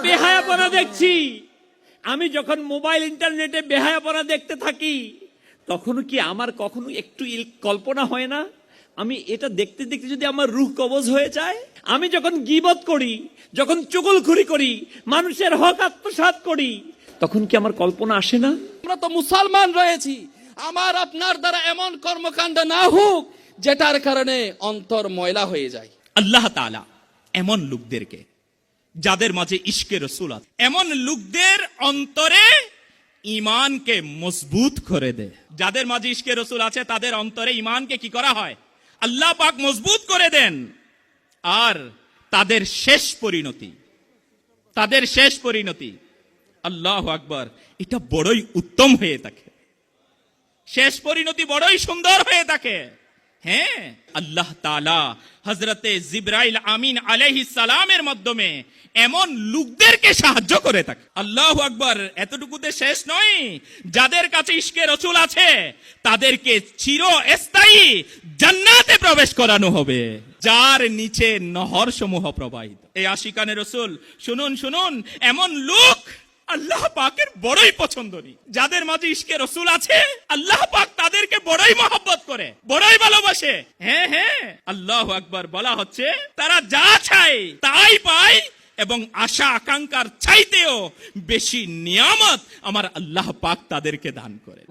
বেহায়াপনা দেখছি, আমি যখন মোবাইল ইন্টারনেটে বেহায়াপনা দেখতে থাকি, তখনও কি আমার কখনো একটু কল্পনা হয় না আমি এটা দেখতে দেখতে যদি আমার রূহ কবজ হয়ে যায়? আমি যখন গীবত করি, যখন চুগলখড়ি করি, মানুষের হক আত্মসাৎ করি, তখন কি আমার কল্পনা আসে না? আমরা তো মুসলমান রয়েছি, আমার আপনার দ্বারা এমন কর্মকাণ্ড না হোক যেটার কারণে অন্তর ময়লা হয়ে যায়। আল্লাহ তাআলা এমন লোকদেরকে, যাদের মাঝে ইশকে রসুল আছে, এমন লোকদের অন্তরে ঈমানকে মজবুত করে দেয়। যাদের মাঝে ইশকে রসুল আছে তাদের অন্তরে ঈমানকে কি করা হয়? আল্লাহ পাক মজবুত করে দেন। আর তাদের শেষ পরিণতি আল্লাহু আকবার, এটা বড়ই উত্তম হয়ে থাকে, শেষ পরিণতি বড়ই সুন্দর হয়ে থাকে। হ্যাঁ, আল্লাহ তাআলা হযরতে জিবরাইল আমিন আলাইহিস সালামের মাধ্যমে এমন লোকদেরকে সাহায্য করে থাকে। আল্লাহু আকবার, এতটুকুতে শেষ নয়, যাদের কাছে ইশকে রাসূল আছে তাদেরকে চিরস্থায়ী জান্নাতে প্রবেশ করানো হবে, যার নিচে নহর সমূহ প্রবাহিত। এই আশিকানে রাসূল, শুনুন, এমন লোক আল্লাহ পাকের বড়ই পছন্দনীয়। যাদের মাঝে ইশকে রাসূল আছে, আল্লাহ পাক তাদেরকে বড়ই মহব্বত করে, বড়ই ভালোবাসে। হ্যাঁ, আল্লাহু আকবার, বলা হচ্ছে তারা যা চায় তাই পায়, এবং আশা আকাঙ্ক্ষার চাইতেও বেশি নিয়ামত আমার আল্লাহ পাক তাদেরকে দান করে।